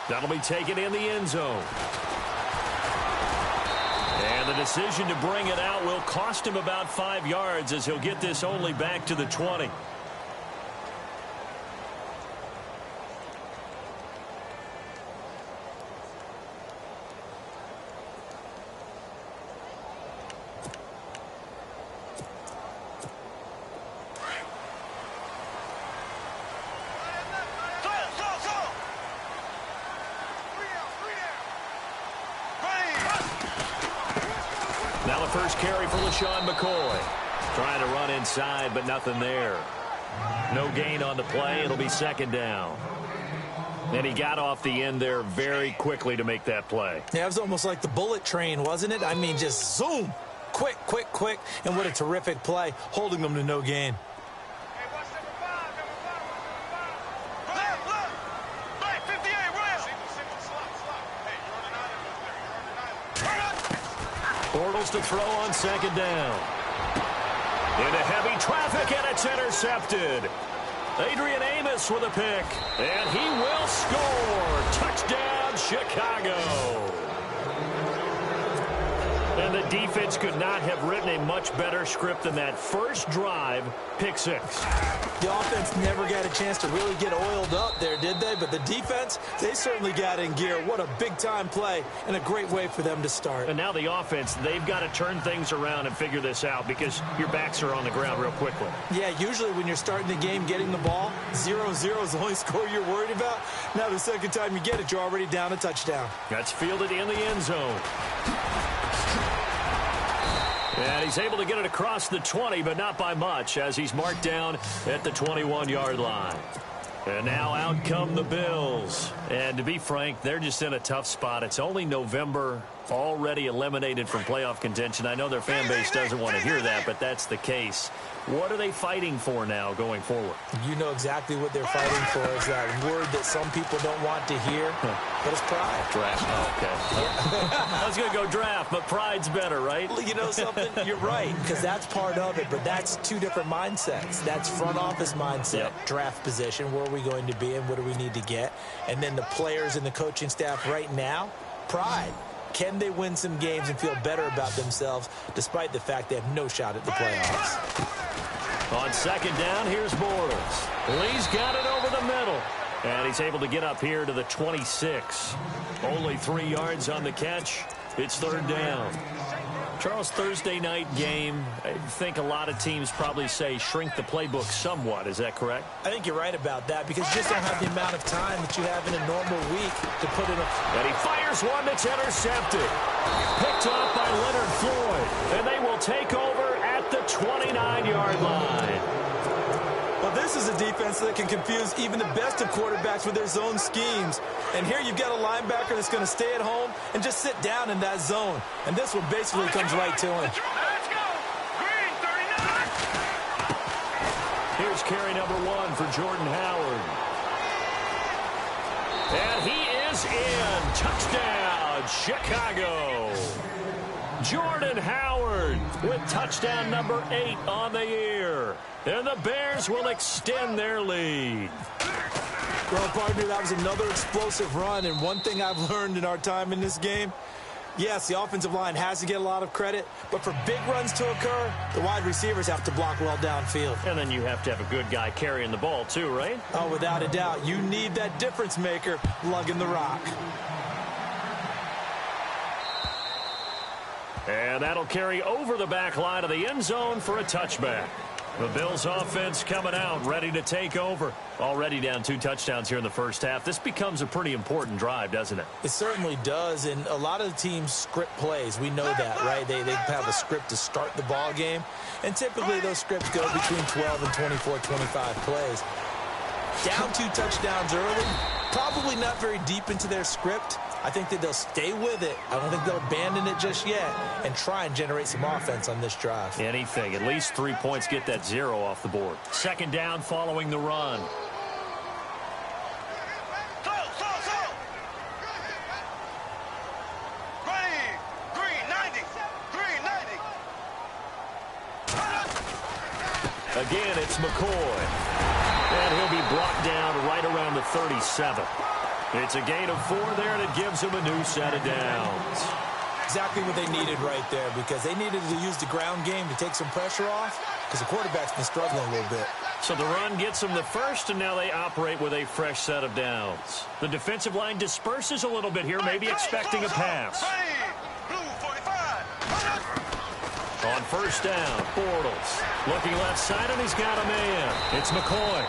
That'll be taken in the end zone. And the decision to bring it out will cost him about 5 yards as he'll get this only back to the 20. Now the first carry for LaShawn McCoy. Trying to run inside, but nothing there. No gain on the play. It'll be second down. And he got off the end there very quickly to make that play. Yeah, it was almost like the bullet train, wasn't it? I mean, just zoom. Quick, quick, quick. And what a terrific play, holding them to no gain. Bortles to throw on second down. Into heavy traffic, and it's intercepted. Adrian Amos with a pick, and he will score. Touchdown, Chicago. And the defense could not have written a much better script than that first drive, pick six. The offense never got a chance to really get oiled up there, did they? But the defense, they certainly got in gear. What a big-time play and a great way for them to start. And now the offense, they've got to turn things around and figure this out because your backs are on the ground real quickly. Yeah, usually when you're starting the game getting the ball, 0-0 is the only score you're worried about. Now the second time you get it, you're already down a touchdown. That's fielded in the end zone. And he's able to get it across the 20, but not by much, as he's marked down at the 21-yard line. And now out come the Bills. And to be frank, they're just in a tough spot. It's only November, already eliminated from playoff contention. I know their fan base doesn't want to hear that, but that's the case. What are they fighting for now going forward? You know exactly what they're fighting for is that word that some people don't want to hear, but it's pride. Draft. Oh, okay. Yeah. I was going to go draft, but pride's better, right? Well, you know something? You're right, because that's part of it, but that's two different mindsets. That's front office mindset, draft position, where are we going to be and what do we need to get? And then the players and the coaching staff right now, pride. Can they win some games and feel better about themselves despite the fact they have no shot at the playoffs? On second down, here's Bortles. Lee's got it over the middle. And he's able to get up here to the 26. Only 3 yards on the catch. It's third down. Charles, Thursday night game, I think a lot of teams probably say shrink the playbook somewhat. Is that correct? I think you're right about that because you just don't have the amount of time that you have in a normal week to put in a... And he fires one that's intercepted. Picked off by Leonard Floyd. And they will take over at the 29-yard line. Well, this is a defense that can confuse even the best of quarterbacks with their zone schemes. And here you've got a linebacker that's going to stay at home and just sit down in that zone. And this one basically comes right to him. Let's go. Green, 39. Here's carry number 1 for Jordan Howard. And he is in. Touchdown, Chicago. Jordan Howard with touchdown number 8 on the year. And the Bears will extend their lead. Well, partner, that was another explosive run. And one thing I've learned in our time in this game, yes, the offensive line has to get a lot of credit. But for big runs to occur, the wide receivers have to block well downfield. And then you have to have a good guy carrying the ball too, right? Oh, without a doubt. You need that difference maker lugging the rock. And that'll carry over the back line of the end zone for a touchback. The Bills offense coming out, ready to take over. Already down 2 touchdowns here in the first half. This becomes a pretty important drive, doesn't it? It certainly does, and a lot of the teams script plays. We know that, right? They have a script to start the ball game, and typically those scripts go between 12 and 24, 25 plays. Down 2 touchdowns early, probably not very deep into their script. I think that they'll stay with it. I don't think they'll abandon it just yet and try and generate some offense on this drive. Anything. At least 3 points, get that 0 off the board. Second down following the run. Again, it's McCoy. And he'll be brought down right around the 37. It's a gain of 4 there, and it gives them a new set of downs. Exactly what they needed right there, because they needed to use the ground game to take some pressure off, because the quarterback's been struggling a little bit. So the run gets them the first, and now they operate with a fresh set of downs. The defensive line disperses a little bit here, maybe expecting a pass. On first down, Bortles looking left side, and he's got a man. It's McCoy.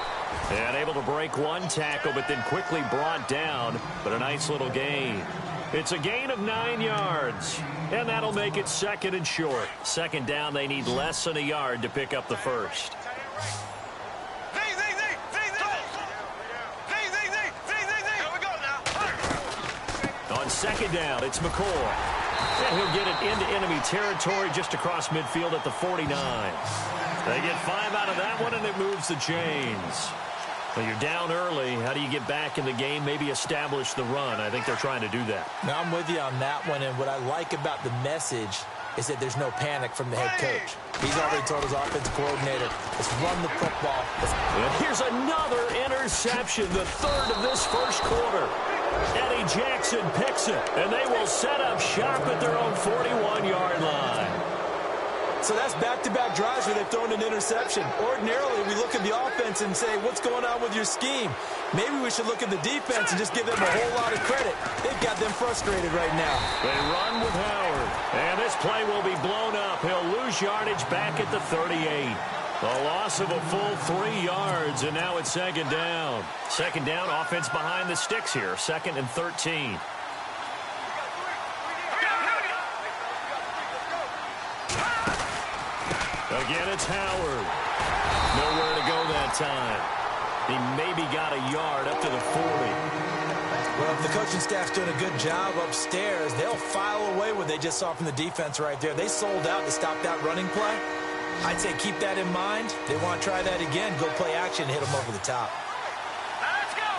And able to break one tackle, but then quickly brought down, but a nice little gain. It's a gain of 9 yards, and that'll make it second and short. Second down, they need less than a yard to pick up the first. On second down, it's McCoy. And he'll get it into enemy territory just across midfield at the 49. They get 5 out of that one, and it moves the chains. Well, you're down early. How do you get back in the game, maybe establish the run? I think they're trying to do that. Now, I'm with you on that one, and what I like about the message is that there's no panic from the head coach. He's already told his offensive coordinator, let's run the football. And here's another interception, the third of this first quarter. Eddie Jackson picks it, and they will set up shop at their own 41-yard line. So that's back-to-back drives where they've thrown an interception. Ordinarily, we look at the offense and say, what's going on with your scheme? Maybe we should look at the defense and just give them a whole lot of credit. They've got them frustrated right now. They run with Howard, and this play will be blown up. He'll lose yardage back at the 38. A loss of a full 3 yards, and now it's second down. Second down, offense behind the sticks here. Second and 13. Again, it's Howard. Nowhere to go that time. He maybe got a yard up to the 40. Well, if the coaching staff's doing a good job upstairs, they'll file away what they just saw from the defense right there. They sold out to stop that running play. I'd say keep that in mind. They want to try that again. Go play action and hit them over the top. Let's go!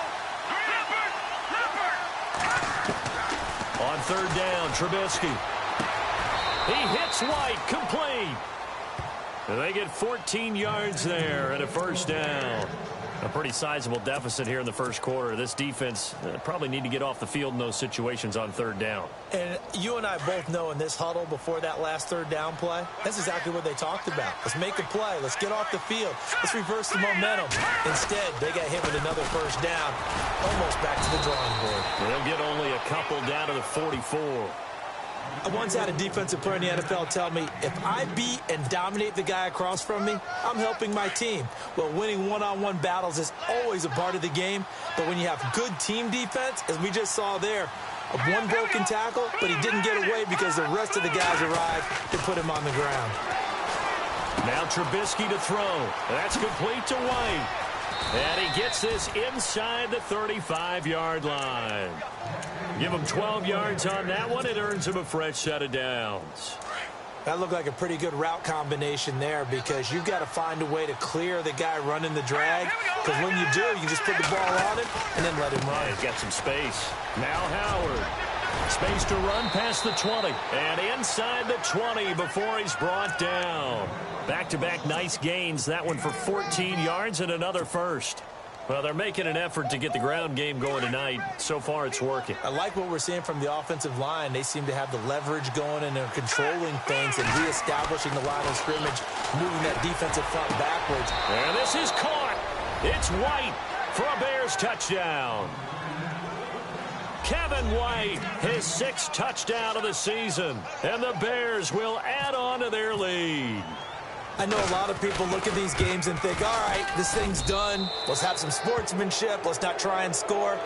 On third down, Trubisky. He hits White, complete. And they get 14 yards there and a first down. A pretty sizable deficit here in the first quarter. This defense probably need to get off the field in those situations on third down. And you and I both know in this huddle before that last third down play, that's exactly what they talked about. Let's make a play. Let's get off the field. Let's reverse the momentum. Instead, they got hit with another first down, almost back to the drawing board. They'll get only a couple down to the 44. I once had a defensive player in the NFL tell me, if I beat and dominate the guy across from me, I'm helping my team. Well, winning one-on-one battles is always a part of the game, but when you have good team defense, as we just saw there, one broken tackle, but he didn't get away because the rest of the guys arrived to put him on the ground. Now Trubisky to throw. That's complete to White. And he gets this inside the 35-yard line. Give him 12 yards on that one. It earns him a fresh set of downs. That looked like a pretty good route combination there, because you've got to find a way to clear the guy running the drag, because when you do, you just put the ball on him and then let him run. Yeah, he's got some space. Now Howard. Space to run past the 20. And inside the 20 before he's brought down. Back-to-back nice gains. That one for 14 yards and another first. Well, they're making an effort to get the ground game going tonight. So far, it's working. I like what we're seeing from the offensive line. They seem to have the leverage going, and they're controlling things and reestablishing the line of scrimmage, moving that defensive front backwards. And this is caught. It's White for a Bears touchdown. Kevin White, his 6th touchdown of the season. And the Bears will add on to their lead. I know a lot of people look at these games and think, all right, this thing's done. Let's have some sportsmanship. Let's not try and score.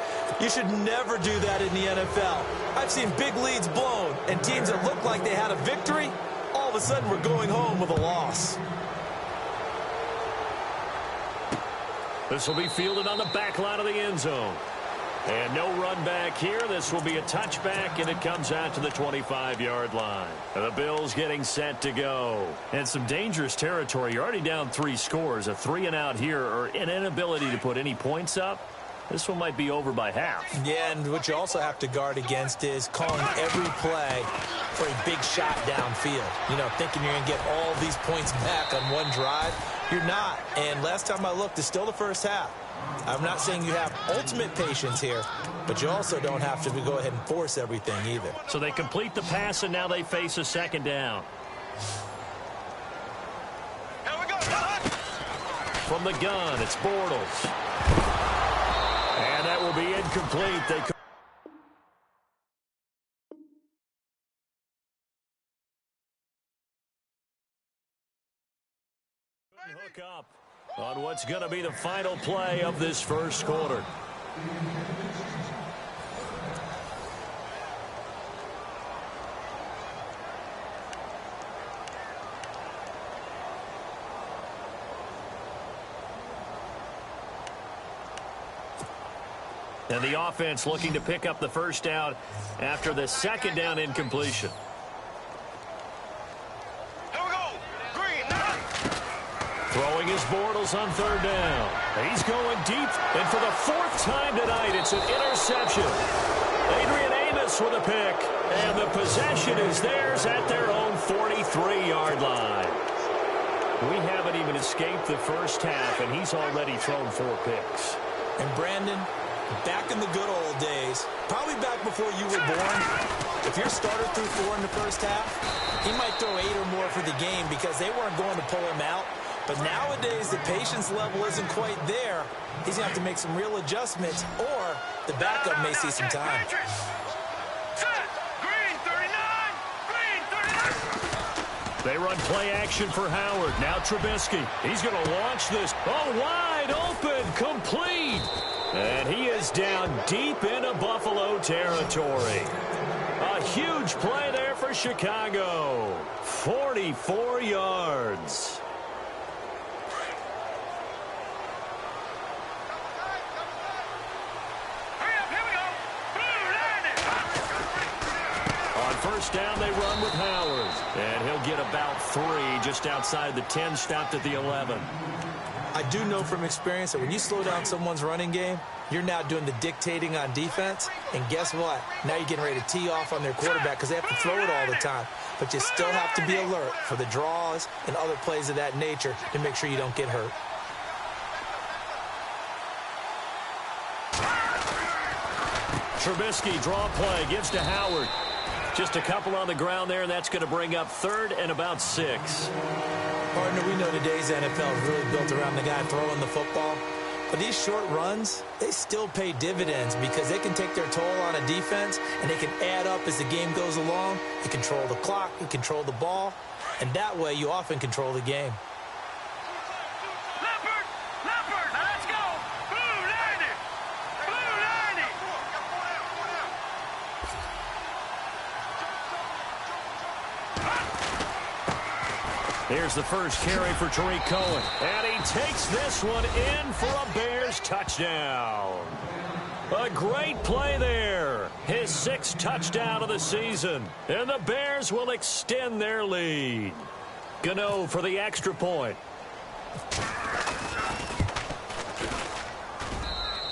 You should never do that in the NFL. I've seen big leads blown, and teams that look like they had a victory, all of a sudden we're going home with a loss. This will be fielded on the back line of the end zone. And no run back here. This will be a touchback, and it comes out to the 25-yard line. The Bills getting set to go. And some dangerous territory. You're already down 3 scores. A 3-and-out here, or an inability to put any points up. This one might be over by half. Yeah, and what you also have to guard against is calling every play for a big shot downfield. You know, thinking you're going to get all these points back on one drive. You're not. And last time I looked, it's still the first half. I'm not saying you have ultimate patience here, but you also don't have to go ahead and force everything either. So they complete the pass, and now they face a second down. Here we go. From the gun, it's Bortles. And that will be incomplete. They could hook up on what's going to be the final play of this first quarter. And the offense looking to pick up the first down after the second down incompletion. Throwing his Bortles on third down. He's going deep, and for the fourth time tonight, it's an interception. Adrian Amos with a pick, and the possession is theirs at their own 43-yard line. We haven't even escaped the first half, and he's already thrown 4 picks. And Brandon, back in the good old days, probably back before you were born, if your starter threw 4 in the first half, he might throw 8 or more for the game because they weren't going to pull him out. But nowadays, the patience level isn't quite there. He's going to have to make some real adjustments, or the backup may see some time. They run play action for Howard. Now Trubisky. He's going to launch this. Oh, wide open, complete. And he is down deep into Buffalo territory. A huge play there for Chicago. 44 yards. First down, they run with Howard. And he'll get about 3 just outside the 10, stopped at the 11. I do know from experience that when you slow down someone's running game, you're now doing the dictating on defense. And guess what? Now you're getting ready to tee off on their quarterback because they have to throw it all the time. But you still have to be alert for the draws and other plays of that nature to make sure you don't get hurt. Trubisky, draw play, gives to Howard. Just a couple on the ground there, and that's going to bring up 3rd and about 6. Partner, we know today's NFL is really built around the guy throwing the football. But these short runs, they still pay dividends because they can take their toll on a defense, and they can add up as the game goes along. You control the clock, you control the ball, and that way you often control the game. Leopard, now let's go. Blue 90. Blue 90. Here's the first carry for Tariq Cohen. And he takes this one in for a Bears touchdown. A great play there. His 6th touchdown of the season. And the Bears will extend their lead. Gano for the extra point.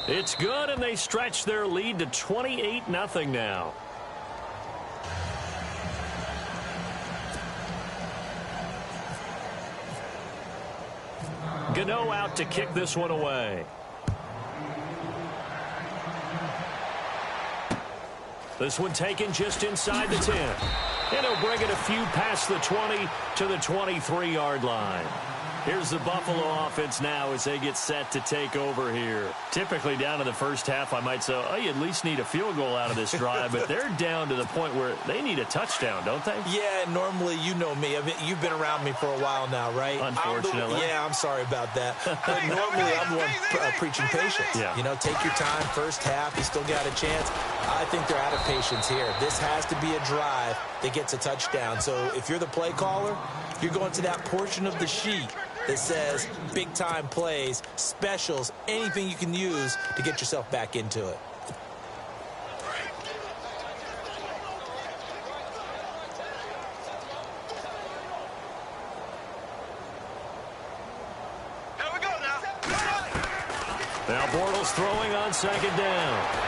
It's good, and they stretch their lead to 28-0 now. Gano out to kick this one away. This one taken just inside the 10. And he'll bring it a few past the 20 to the 23-yard line. Here's the Buffalo offense now as they get set to take over here. Typically down in the first half, I might say, oh, you at least need a field goal out of this drive, but they're down to the point where they need a touchdown, don't they? Yeah, normally, you know me. I mean, you've been around me for a while now, right? Unfortunately. I'm sorry about that. But normally, I'm the one preaching patience. Yeah. You know, take your time. First half, you still got a chance. I think they're out of patience here. This has to be a drive that gets a touchdown. So if you're the play caller, you're going to that portion of the sheet that says big-time plays, specials, anything you can use to get yourself back into it. Here we go now. Now Bortles throwing on second down.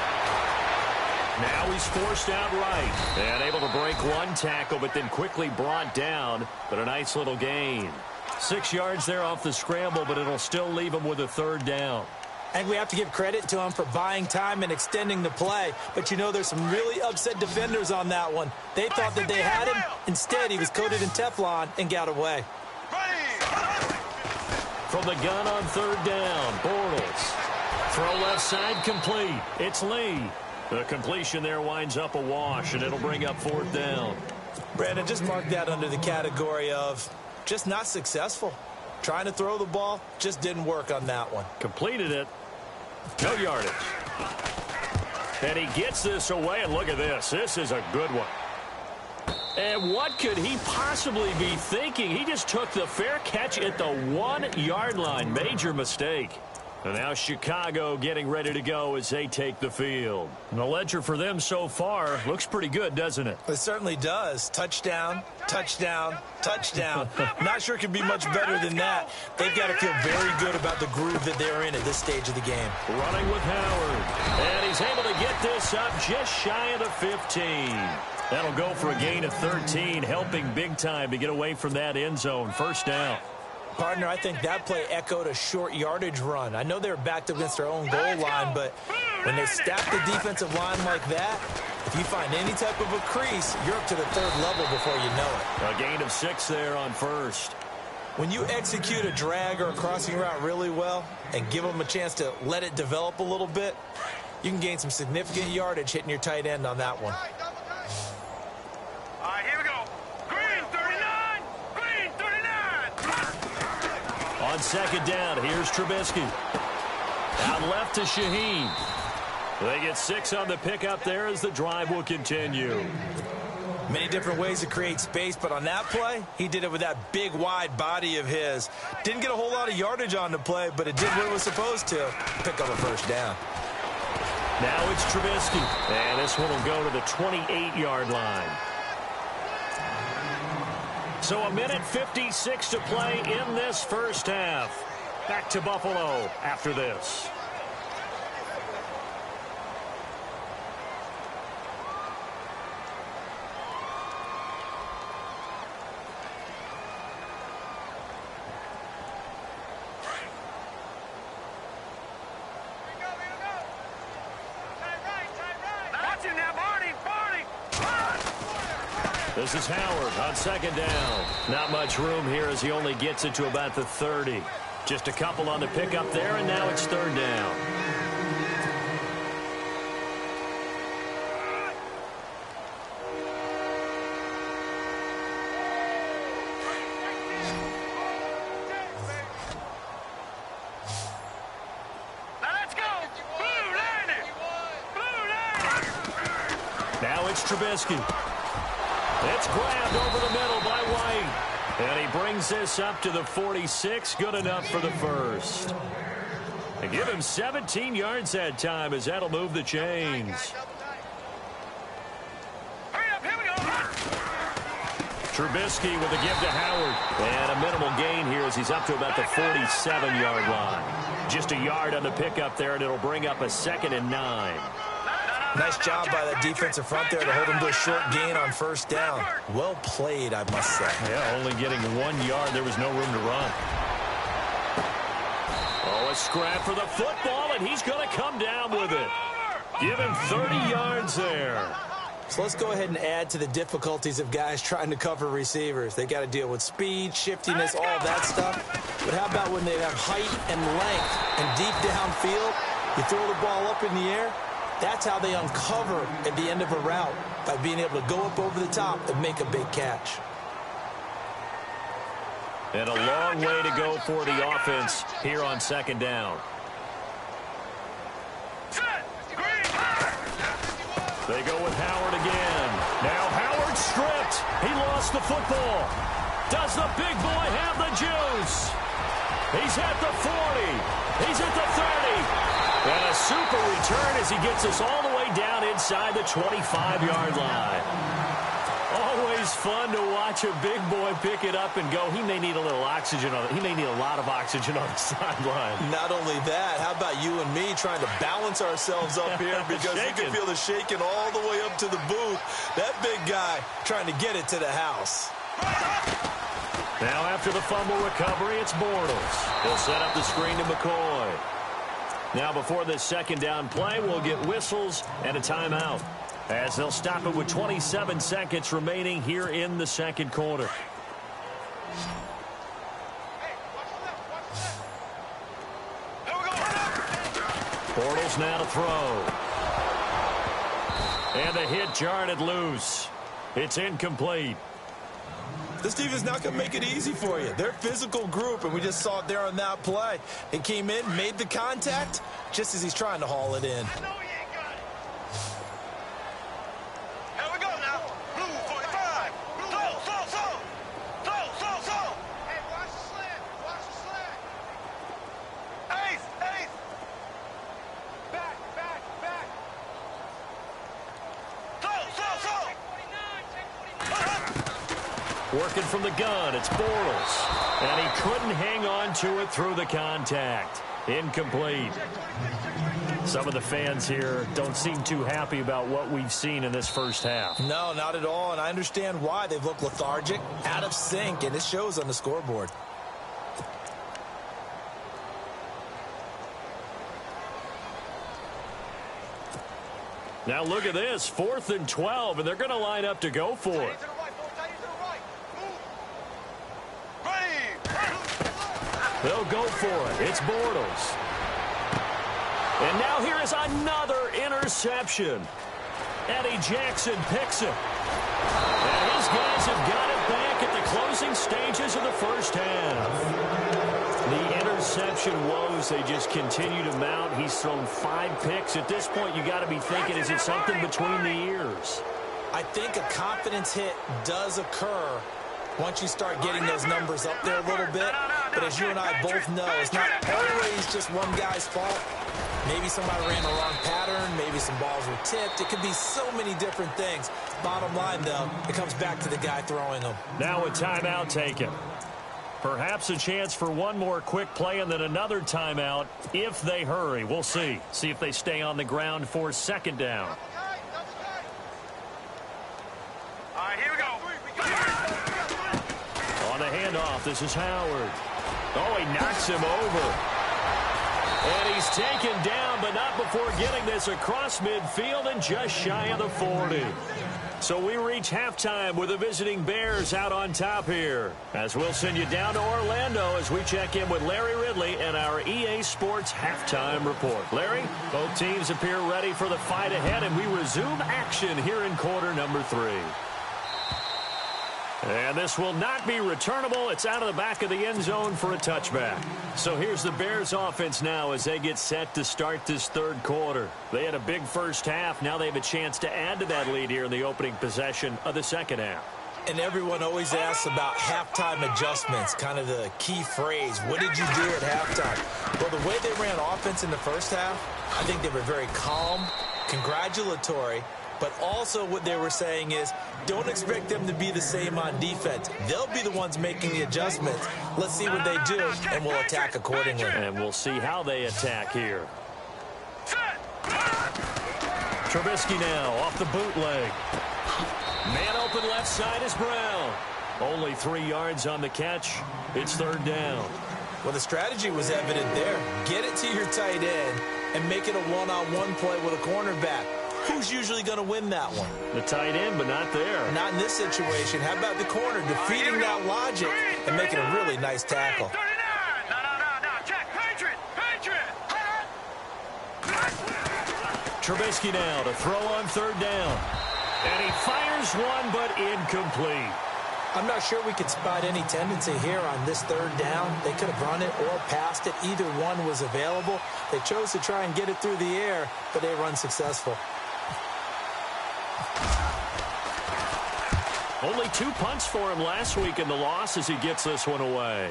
Now he's forced out right. And able to break one tackle, but then quickly brought down. But a nice little gain. 6 yards there off the scramble, but it'll still leave him with a 3rd down. And we have to give credit to him for buying time and extending the play. But you know, there's some really upset defenders on that one. They thought that they had him. Instead, he was coated in Teflon and got away. From the gun on third down, Bortles. Throw left side complete. It's Lee. The completion there winds up a wash, and it'll bring up fourth down. Brandon, just mark that under the category of just not successful. Trying to throw the ball, just didn't work on that one. Completed it. No yardage. And he gets this away, and look at this. This is a good one. And what could he possibly be thinking? He just took the fair catch at the 1-yard line. Major mistake. And now Chicago getting ready to go as they take the field. And the ledger for them so far looks pretty good, doesn't it? It certainly does. Touchdown, touchdown, touchdown. Not sure it could be much better than that. They've got to feel very good about the groove that they're in at this stage of the game. Running with Howard. And he's able to get this up just shy of the 15. That'll go for a gain of 13, helping big time to get away from that end zone. First down. Partner, I think that play echoed a short yardage run. I know they were backed up against their own goal line, but when they stack the defensive line like that, if you find any type of a crease, you're up to the third level before you know it. A gain of 6 there on first. When you execute a drag or a crossing route really well and give them a chance to let it develop a little bit, you can gain some significant yardage hitting your tight end on that one. All right, here we go. Green 39. Green 39. On second down, here's Trubisky. Out left to Shaheen. They get 6 on the pickup there as the drive will continue. Many different ways to create space, but on that play, he did it with that big, wide body of his. Didn't get a whole lot of yardage on the play, but it did what it was supposed to. Pick up a first down. Now it's Trubisky. And this one will go to the 28-yard line. So a minute 56 to play in this first half. Back to Buffalo after this. This is Howard on second down. Not much room here as he only gets it to about the 30. Just a couple on the pickup there, and now it's third down. Let's go. Blue landed. Blue landed. Now it's Trubisky. It's grabbed over the middle by White. And he brings this up to the 46. Good enough for the first. They give him 17 yards that time as that'll move the chains. Hurry up, here we go. Trubisky with a give to Howard. And a minimal gain here as he's up to about the 47-yard line. Just a yard on the pickup there, and it'll bring up a 2nd and 9. Nice job by that defensive front there to hold him to a short gain on first down. Well played, I must say. Yeah, only getting 1 yard. There was no room to run. Oh, a scrap for the football, and he's going to come down with it. Give him 30 yards there. So let's go ahead and add to the difficulties of guys trying to cover receivers. They got to deal with speed, shiftiness, all that stuff. But how about when they have height and length and deep downfield? You throw the ball up in the air. That's how they uncover at the end of a route, by being able to go up over the top and make a big catch. And a long way to go for the offense here on second down. They go with Howard again. Now Howard stripped. He lost the football. Does the big boy have the juice? He's at the 40. He's at the 30. And a super return as he gets us all the way down inside the 25-yard line. Always fun to watch a big boy pick it up and go. He may need a little oxygen on it. He may need a lot of oxygen on the sideline. Not only that, how about you and me trying to balance ourselves up here, because you can feel the shaking all the way up to the booth. That big guy trying to get it to the house. Now after the fumble recovery, it's Bortles. He'll set up the screen to McCoy. Now before this second down play, we'll get whistles and a timeout, as they'll stop it with 27 seconds remaining here in the second quarter. Bortles now to throw. And the hit jarred it loose. It's incomplete. This defense not going to make it easy for you. They're a physical group, and we just saw it there on that play. He came in, made the contact, just as he's trying to haul it in. Working from the gun, it's Bortles. And he couldn't hang on to it through the contact. Incomplete. Some of the fans here don't seem too happy about what we've seen in this first half. No, not at all, and I understand why. They've looked lethargic, out of sync, and it shows on the scoreboard. Now look at this, 4th and 12, and they're going to line up to go for it. They'll go for it. It's Bortles. And now here is another interception. Eddie Jackson picks it. And his guys have got it back at the closing stages of the first half. The interception woes, they just continue to mount. He's thrown 5 picks. At this point, you got to be thinking, is it something between the ears? I think a confidence hit does occur once you start getting those numbers up there a little bit. But as you and I both know, it's not always just one guy's fault. Maybe somebody ran the wrong pattern. Maybe some balls were tipped. It could be so many different things. Bottom line, though, it comes back to the guy throwing them. Now a timeout taken. Perhaps a chance for one more quick play and then another timeout if they hurry. We'll see. See if they stay on the ground for second down. All right, here we go. On the handoff, this is Howard. Oh, he knocks him over. And he's taken down, but not before getting this across midfield and just shy of the 40. So we reach halftime with the visiting Bears out on top here. As we'll send you down to Orlando as we check in with Larry Ridley and our EA Sports Halftime Report. Larry, both teams appear ready for the fight ahead, and we resume action here in quarter number 3. And this will not be returnable. It's out of the back of the end zone for a touchback. So here's the Bears offense now as they get set to start this third quarter. They had a big first half. Now they have a chance to add to that lead here in the opening possession of the second half. And everyone always asks about halftime adjustments, kind of the key phrase. What did you do at halftime? Well, the way they ran offense in the first half, I think they were very calm, congratulatory, but also what they were saying is, don't expect them to be the same on defense. They'll be the ones making the adjustments. Let's see what they do, and we'll attack accordingly. And we'll see how they attack here. Trubisky now off the bootleg. Man open left side is Brown. Only 3 yards on the catch. It's third down. Well, the strategy was evident there. Get it to your tight end and make it a one-on-one play with a cornerback. Who's usually going to win that one? The tight end, but not there. Not in this situation. How about the corner defeating that logic and making a really nice tackle? 39. No, check. Patriot. Trubisky now to throw on third down. And he fires one, but incomplete. I'm not sure we could spot any tendency here on this third down. They could have run it or passed it. Either one was available. They chose to try and get it through the air, but they were unsuccessful. Only 2 punts for him last week in the loss as he gets this one away.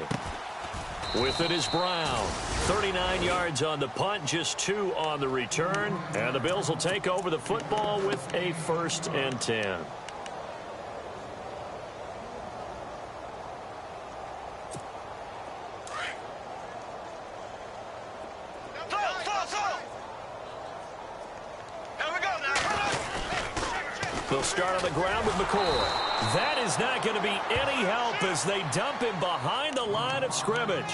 With it is Brown. 39 yards on the punt, just 2 on the return. And the Bills will take over the football with a 1st and 10. They'll start on the ground with McCoy. That is not going to be any help as they dump him behind the line of scrimmage.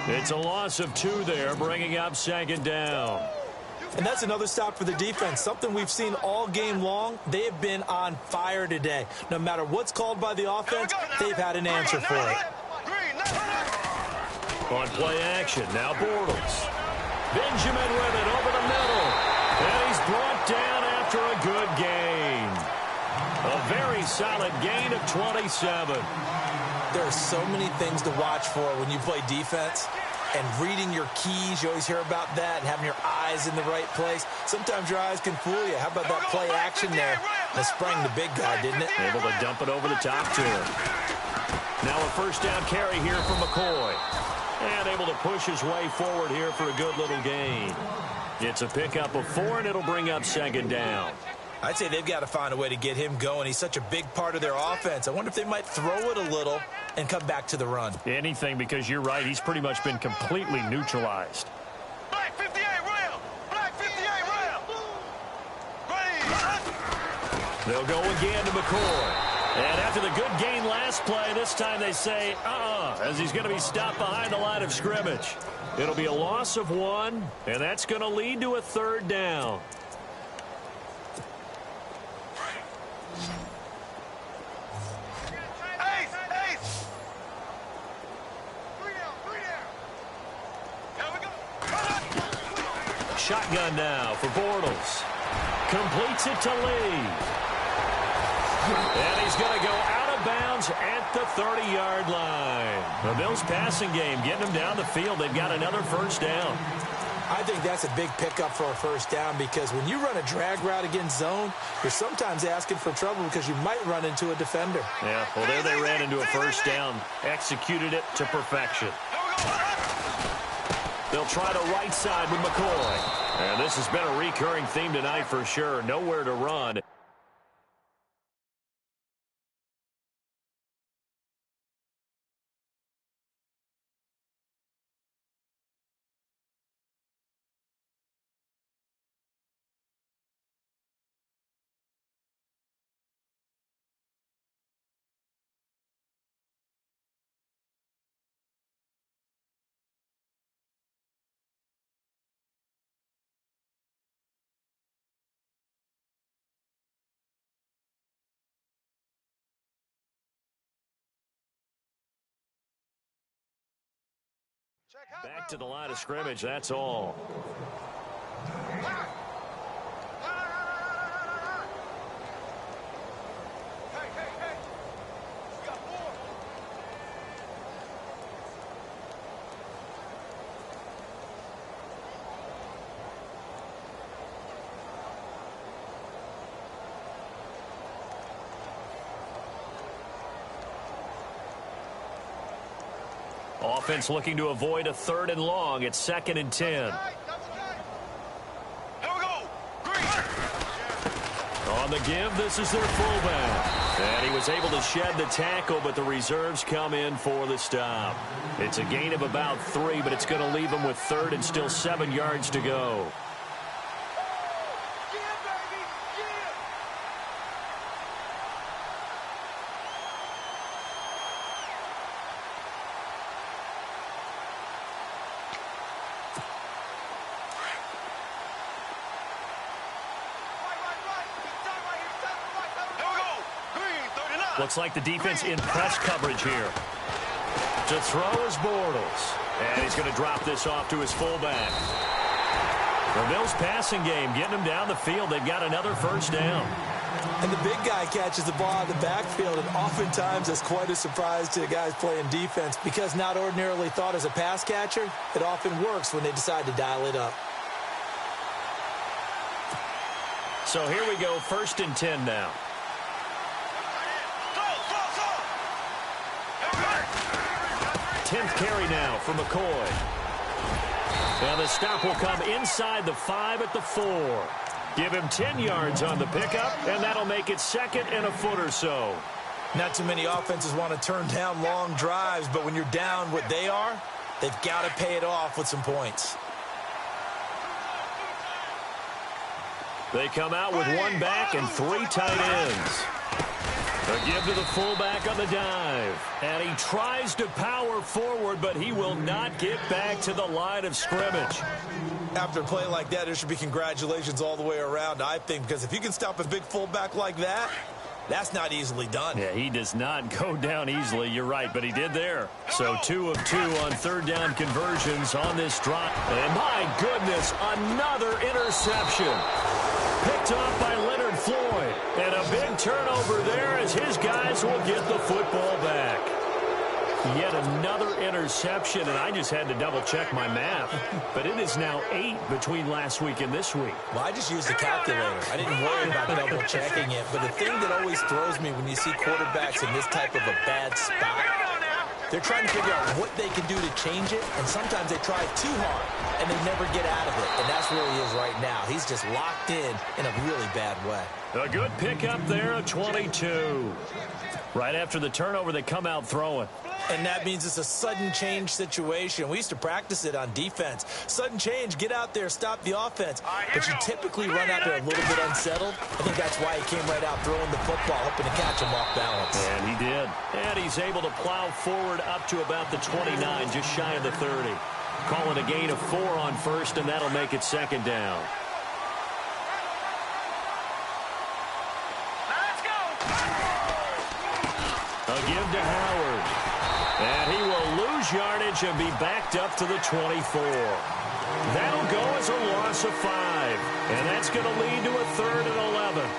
It's a loss of 2 there, bringing up 2nd down. And that's another stop for the defense, something we've seen all game long. They have been on fire today. No matter what's called by the offense, they've had an answer for it. On play action, now Bortles. Benjamin with it over the middle. And he's brought down after a good gain. A very solid gain of 27. There are so many things to watch for when you play defense. And reading your keys, you always hear about that, and having your eyes in the right place. Sometimes your eyes can fool you. How about that play action there? That sprang the big guy, didn't it? Able to dump it over the top to him. Now a 1st down carry here from McCoy. And able to push his way forward here for a good little gain. It's a pickup of 4, and it'll bring up 2nd down. I'd say they've got to find a way to get him going. He's such a big part of their offense. I wonder if they might throw it a little and come back to the run. Anything, because you're right. He's pretty much been completely neutralized. Black 58 rail. Black 58 rail. They'll go again to McCoy. And after the good gain last play, this time they say, as he's going to be stopped behind the line of scrimmage. It'll be a loss of 1, and that's going to lead to a 3rd down. Shotgun now for Bortles. Completes it to Lee. And he's going to go out of bounds at the 30-yard line. The Bills passing game getting them down the field. They've got another 1st down. I think that's a big pickup for a 1st down because when you run a drag route against zone, you're sometimes asking for trouble because you might run into a defender. Yeah, well, there they ran into a 1st down. Executed it to perfection. They'll try the right side with McCoy. And this has been a recurring theme tonight for sure. Nowhere to run. Back to the line of scrimmage, that's all. Offense looking to avoid a 3rd and long. It's 2nd and 10. Here we go. Green. On the give, this is their fullback. And he was able to shed the tackle, but the reserves come in for the stop. It's a gain of about 3, but it's going to leave them with 3rd and still 7 yards to go. Looks like the defense in press coverage here. To throw is Bortles. And he's going to drop this off to his fullback. The Bills passing game getting them down the field. They've got another 1st down. And the big guy catches the ball out of the backfield, and oftentimes it's quite a surprise to the guys playing defense because not ordinarily thought as a pass catcher, it often works when they decide to dial it up. So here we go, 1st and 10 now. 10th carry now for McCoy. And the stop will come inside the 5 at the 4. Give him 10 yards on the pickup, and that'll make it 2nd and a foot or so. Not too many offenses want to turn down long drives, but when you're down what they are, they've got to pay it off with some points. They come out with one back and three tight ends. A give to the fullback on the dive. And he tries to power forward, but he will not get back to the line of scrimmage. After a play like that, there should be congratulations all the way around, I think, because if you can stop a big fullback like that, that's not easily done. Yeah, he does not go down easily. You're right, but he did there. So 2 of 2 on third down conversions on this drive. And my goodness, another interception. Picked off by Leonard Floyd. And a big turnover there as his guys will get the football back. Yet another interception, and I just had to double-check my math. But it is now 8 between last week and this week. Well, I just used the calculator. I didn't worry about double-checking it. But the thing that always throws me when you see quarterbacks in this type of a bad spot, they're trying to figure out what they can do to change it, and sometimes they try too hard, and they never get out of it. And that's where he is right now. He's just locked in a really bad way. A good pickup there of 22. Right after the turnover, they come out throwing. And that means it's a sudden change situation. We used to practice it on defense. Sudden change, get out there, stop the offense. But you typically run out there a little bit unsettled. I think that's why he came right out throwing the football, hoping to catch him off balance. And he did. And he's able to plow forward up to about the 29, just shy of the 30. Call it a gain of 4 on first, and that'll make it second down. Let's go. A give to Howard. And he will lose yardage and be backed up to the 24. That'll go as a loss of 5. And that's going to lead to a 3rd and 11.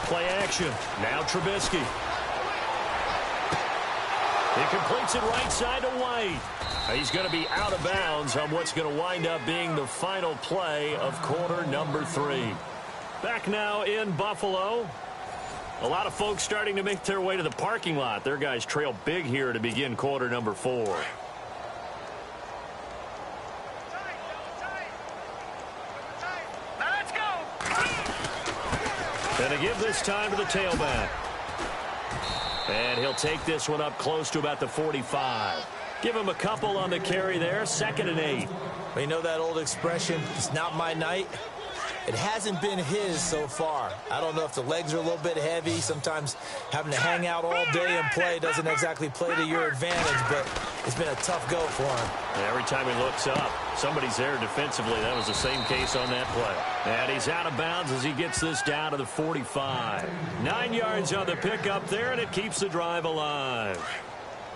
Play action. Now Trubisky. He completes it right side to White. He's going to be out of bounds on what's going to wind up being the final play of quarter number 3. Back now in Buffalo. A lot of folks starting to make their way to the parking lot. Their guys trail big here to begin quarter number 4. Let's go. And a give this time to the tailback. And he'll take this one up close to about the 45. Give him a couple on the carry there. 2nd and 8. Well, you know that old expression, it's not my night? It hasn't been his so far. I don't know if the legs are a little bit heavy. Sometimes having to hang out all day and play doesn't exactly play to your advantage, but it's been a tough go for him. And every time he looks up, somebody's there defensively. That was the same case on that play. And he's out of bounds as he gets this down to the 45. 9 yards on the pickup there, and it keeps the drive alive.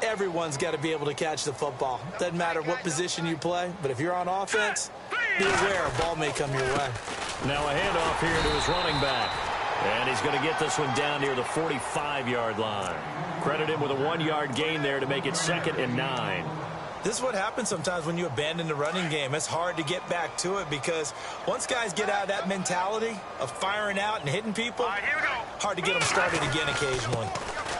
Everyone's got to be able to catch the football. Doesn't matter what position you play, but if you're on offense, be aware a ball may come your way. Now a handoff here to his running back. And he's going to get this one down near the 45-yard line. Credit him with a 1-yard gain there to make it 2nd and 9. This is what happens sometimes when you abandon the running game. It's hard to get back to it because once guys get out of that mentality of firing out and hitting people, Here we go. hard to get them started again occasionally.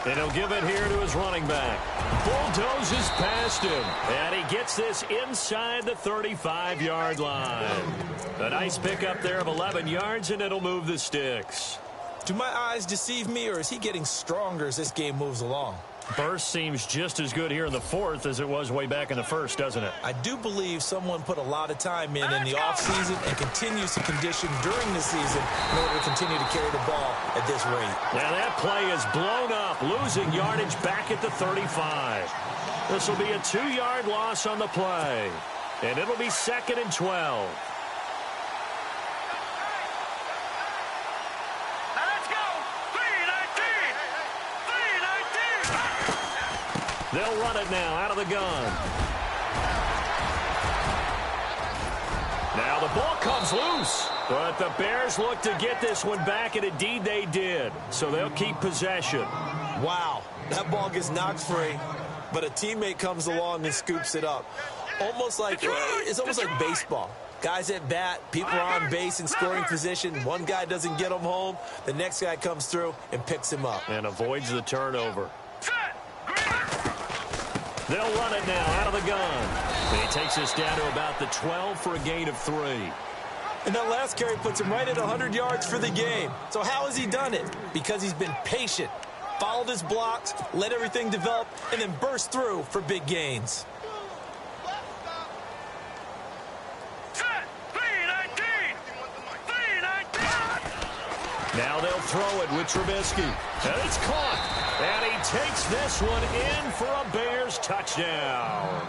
And he'll give it here to his running back. Bulldozes past him. And he gets this inside the 35-yard line. A nice pickup there of 11 yards, and it'll move the sticks. Do my eyes deceive me, or is he getting stronger as this game moves along? Burst seems just as good here in the 4th as it was way back in the 1st, doesn't it? I do believe someone put a lot of time in the offseason and continues to condition during the season in order to continue to carry the ball at this rate. Now that play is blown up, losing yardage back at the 35. This will be a 2-yard loss on the play, and it'll be 2nd and 12. Let's go. 319. 319. They'll run it now out of the gun. Now the ball comes loose, but the Bears look to get this one back, and indeed they did. So they'll keep possession. Wow, that ball gets knocked free, but a teammate comes along and scoops it up. It's almost like baseball. Guys at bat, people are on base in scoring position. One guy doesn't get him home. The next guy comes through and picks him up. And avoids the turnover. Set. They'll run it now out of the gun. And he takes us down to about the 12 for a gain of 3. And that last carry puts him right at 100 yards for the game. So how has he done it? Because he's been patient. Follow his blocks, let everything develop, and then burst through for big gains. Now they'll throw it with Trubisky. And it's caught. And he takes this one in for a Bears touchdown.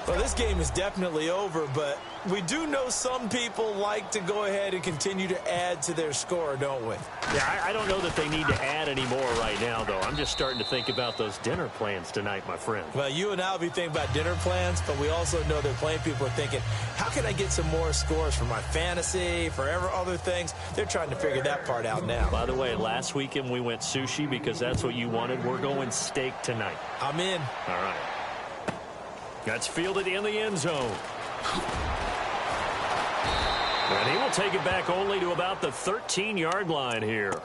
Well, this game is definitely over, but we do know some people like to go ahead and continue to add to their score, don't we? Yeah, I don't know that they need to add any more right now, though. I'm just starting to think about those dinner plans tonight, my friend. Well, you and I will be thinking about dinner plans, but we also know that plenty of people are thinking, how can I get some more scores for my fantasy, for other things? They're trying to figure that part out now. By the way, last weekend we went sushi because that's what you wanted. We're going steak tonight. I'm in. All right. That's fielded in the end zone. And he will take it back only to about the 13-yard line here.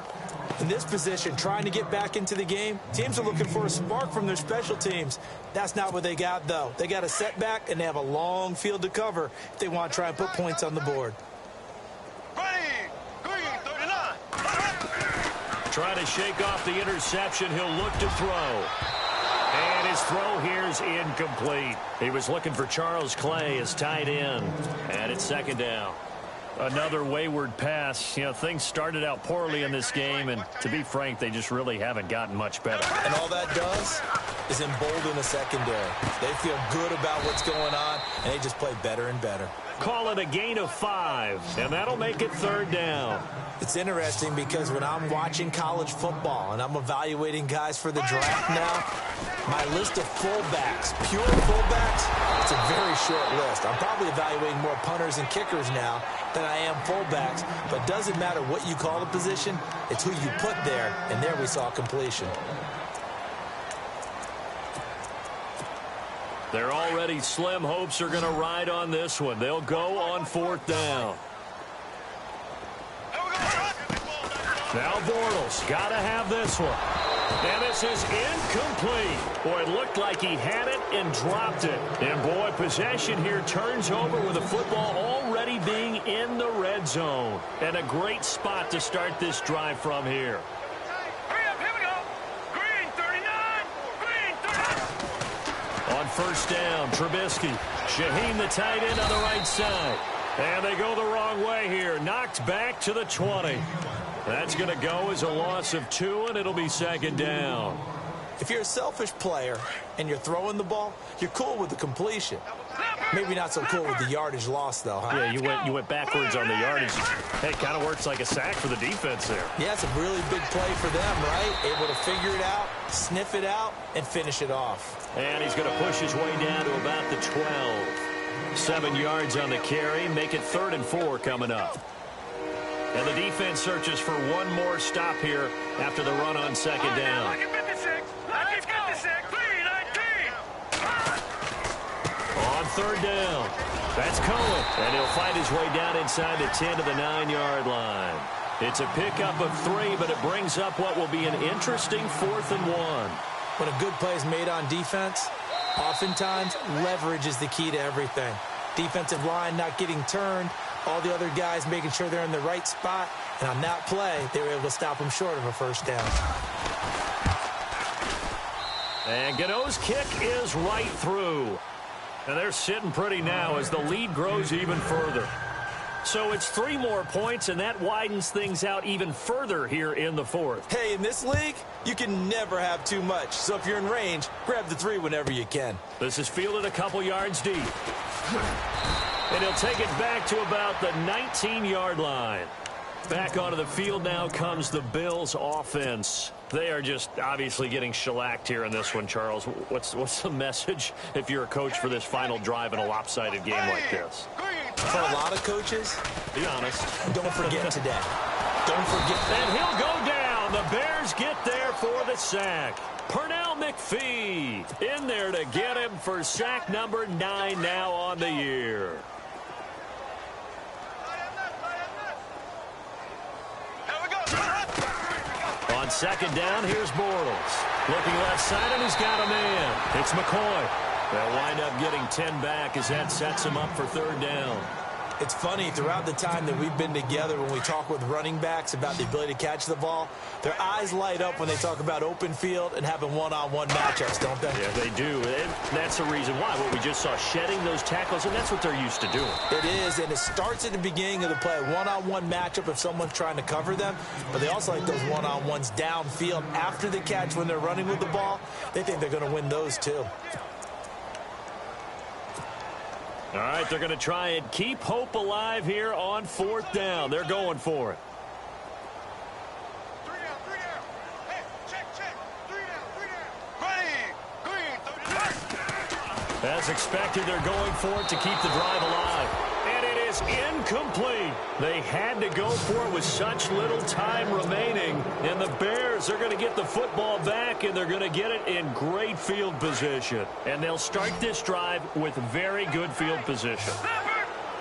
In this position, trying to get back into the game, teams are looking for a spark from their special teams. That's not what they got, though. They got a setback, and they have a long field to cover if they want to try and put points on the board. Trying to shake off the interception. He'll look to throw. And his throw here is incomplete. He was looking for Charles Clay as tight end. And it's second down. Another wayward pass. You know, things started out poorly in this game, and to be frank, they just really haven't gotten much better. And all that does is embolden the secondary. They feel good about what's going on, and they just play better and better. Call it a gain of 5, and that'll make it third down. It's interesting because when I'm watching college football and I'm evaluating guys for the draft now, my list of fullbacks, pure fullbacks, it's a very short list. I'm probably evaluating more punters and kickers now than I am fullbacks, but it doesn't matter what you call the position, it's who you put there, and there we saw completion. Their already slim hopes are going to ride on this one. They'll go on fourth down. Now Bortles got to have this one. And this is incomplete. Boy, it looked like he had it and dropped it. And, boy, possession here turns over with the football already being in the red zone. And a great spot to start this drive from here. Hurry up, here we go. Green 39. Green 39. On first down, Trubisky. Shaheen, the tight end, on the right side. And they go the wrong way here. Knocked back to the 20. That's going to go as a loss of 2, and it'll be second down. If you're a selfish player and you're throwing the ball, you're cool with the completion. Maybe not so cool with the yardage loss, though, huh? Yeah, you went backwards on the yardage. Hey, it kind of works like a sack for the defense there. Yeah, it's a really big play for them, right? Able to figure it out, sniff it out, and finish it off. And he's going to push his way down to about the 12. 7 yards on the carry. Make it 3rd and 4 coming up. And the defense searches for one more stop here after the run on second down. Lucky 56. Lucky 56. 319. On third down. That's Cohen. And he'll fight his way down inside the 10 to the 9-yard line. It's a pickup of 3, but it brings up what will be an interesting 4th and 1. When a good play is made on defense, oftentimes leverage is the key to everything. Defensive line not getting turned, all the other guys making sure they're in the right spot, and on that play, they were able to stop them short of a first down. And Gano's kick is right through. And they're sitting pretty now as the lead grows even further. So it's 3 more points, and that widens things out even further here in the 4th. Hey, in this league, you can never have too much. So if you're in range, grab the 3 whenever you can. This is fielded a couple yards deep. And he'll take it back to about the 19-yard line. Back onto the field now comes the Bills offense. They are just obviously getting shellacked here in this one, Charles. What's the message if you're a coach for this final drive in a lopsided game like this? For a lot of coaches, Be honest. don't forget today. Don't forget. And he'll go down. The Bears get there for the sack. Pernell McPhee in there to get him for sack number 9 now on the year. On second down, here's Bortles. Looking left side, and he's got a man. It's McCoy. They'll wind up getting 10 back as that sets him up for third down. It's funny, throughout the time that we've been together, when we talk with running backs about the ability to catch the ball, their eyes light up when they talk about open field and having one-on-one matchups, don't they? Yeah, they do. And that's the reason why. What we just saw, shedding those tackles, and that's what they're used to doing. It is, and it starts at the beginning of the play. One-on-one matchup if someone's trying to cover them, but they also like those one-on-ones downfield after the catch when they're running with the ball. They think they're going to win those too. All right, they're going to try and keep hope alive here on 4th down. They're going for it. 3 down, 3 down. Hey, check. 3 down. Green. As expected, they're going for it to keep the drive alive. And it is incomplete. They had to go for it with such little time remaining. And the Bears are going to get the football back, and they're going to get it in great field position. And they'll start this drive with very good field position.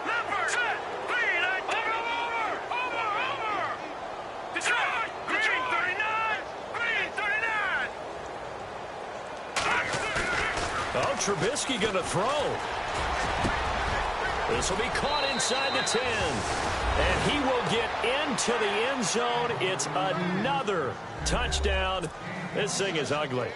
Leopard, set. Green, over. Detroit, Green 39. Green 39. Oh, Trubisky going to throw. This will be caught inside the 10. And he will get into the end zone. It's another touchdown. This thing is ugly.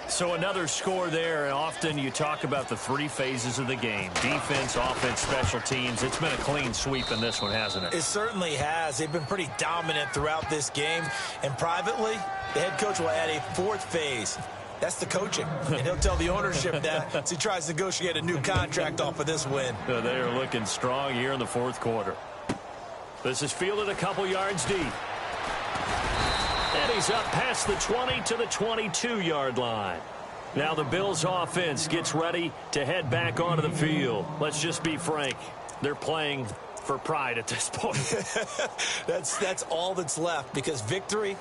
So another score there. And often you talk about the 3 phases of the game. Defense, offense, special teams. It's been a clean sweep in this one, hasn't it? It certainly has. They've been pretty dominant throughout this game. And privately, the head coach will add a 4th phase. That's the coaching. And he'll tell the ownership that as he tries to negotiate a new contract off of this win. They are looking strong here in the 4th quarter. This is fielded a couple yards deep. And he's up past the 20 to the 22-yard line. Now the Bills offense gets ready to head back onto the field. Let's just be frank. They're playing for pride at this point. That's all that's left, because victory,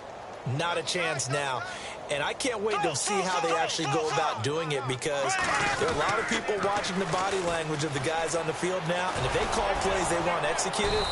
not a chance now. And I can't wait to see how they actually go about doing it, because there are a lot of people watching the body language of the guys on the field now, and if they call plays they want executed,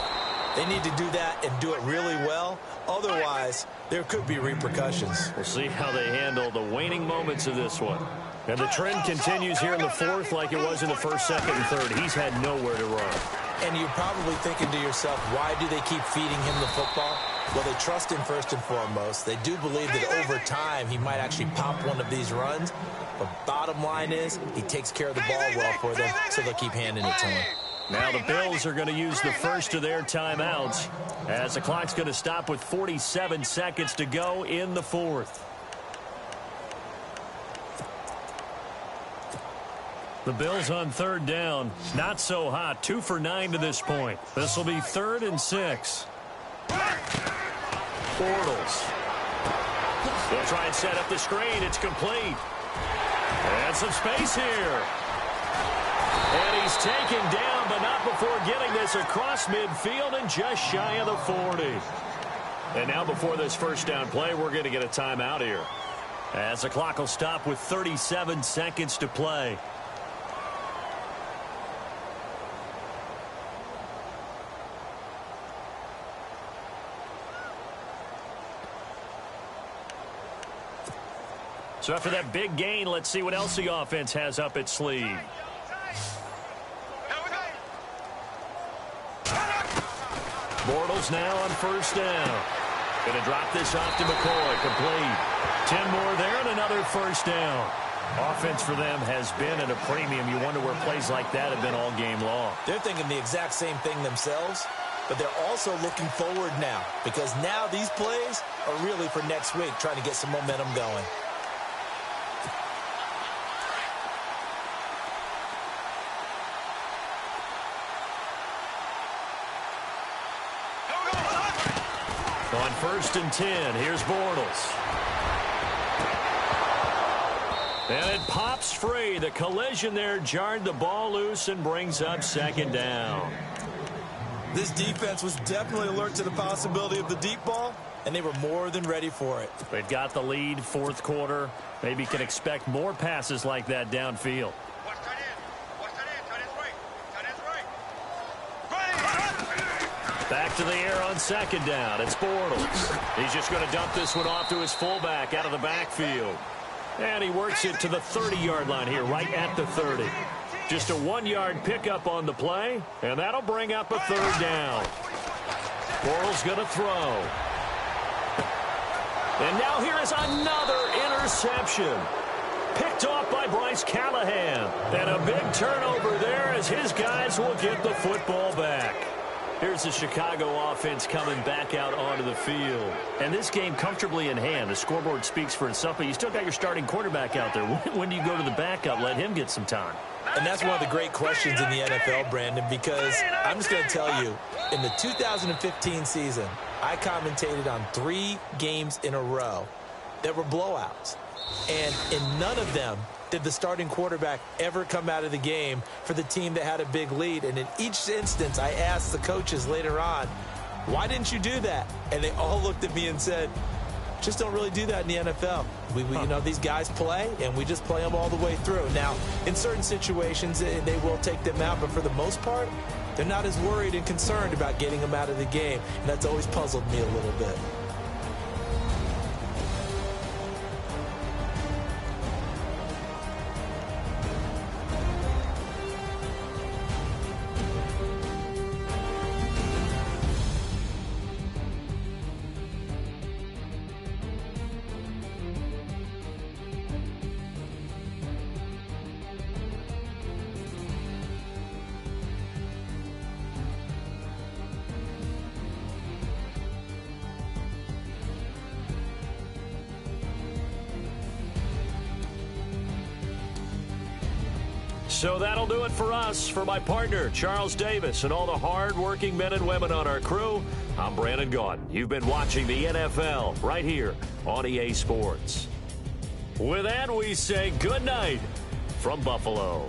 they need to do that and do it really well. Otherwise, there could be repercussions. We'll see how they handle the waning moments of this one. And the trend continues here in the 4th like it was in the 1st, 2nd, and 3rd. He's had nowhere to run. And you're probably thinking to yourself, why do they keep feeding him the football? Well, they trust him first and foremost. They do believe that over time he might actually pop one of these runs. But bottom line is, he takes care of the ball well for them, so they'll keep handing it to him. Now the Bills are going to use the first of their timeouts as the clock's going to stop with 47 seconds to go in the 4th. The Bills on 3rd down. Not so hot. 2 for 9 to this point. This will be 3rd and 6. Bortles. They'll try and set up the screen. It's complete. And some space here. And he's taken down, but not before getting this across midfield and just shy of the 40. And now before this first down play, we're going to get a timeout here, as the clock will stop with 37 seconds to play. So after that big gain, let's see what else the offense has up its sleeve. Bortles now on 1st down. Going to drop this off to McCoy. Complete. 10 more there and another 1st down. Offense for them has been at a premium. You wonder where plays like that have been all game long. They're thinking the exact same thing themselves, but they're also looking forward now, because now these plays are really for next week, trying to get some momentum going. On 1st and 10, here's Bortles. And it pops free. The collision there jarred the ball loose and brings up 2nd down. This defense was definitely alert to the possibility of the deep ball, and they were more than ready for it. They've got the lead, 4th quarter. Maybe can expect more passes like that downfield. Back to the air on 2nd down. It's Bortles. He's just going to dump this one off to his fullback out of the backfield. And he works it to the 30-yard line here, right at the 30. Just a 1-yard pickup on the play, and that'll bring up a 3rd down. Bortles going to throw. And now here is another interception. Picked off by Bryce Callahan. And a big turnover there as his guys will get the football back. Here's the Chicago offense coming back out onto the field. And this game comfortably in hand. The scoreboard speaks for itself, but you still got your starting quarterback out there. When do you go to the backup? Let him get some time. And that's one of the great questions in the NFL, Brandon, because I'm just going to tell you, in the 2015 season, I commentated on 3 games in a row that were blowouts. And in none of them did the starting quarterback ever come out of the game for the team that had a big lead. And in each instance, I asked the coaches later on, why didn't you do that? And they all looked at me and said, just don't really do that in the NFL. We you know, these guys play, and we just play them all the way through. Now, in certain situations, they will take them out, but for the most part, they're not as worried and concerned about getting them out of the game. And that's always puzzled me a little bit. So that'll do it for us. For my partner, Charles Davis, and all the hard-working men and women on our crew, I'm Brandon Gaudin. You've been watching the NFL right here on EA Sports. With that, we say good night from Buffalo.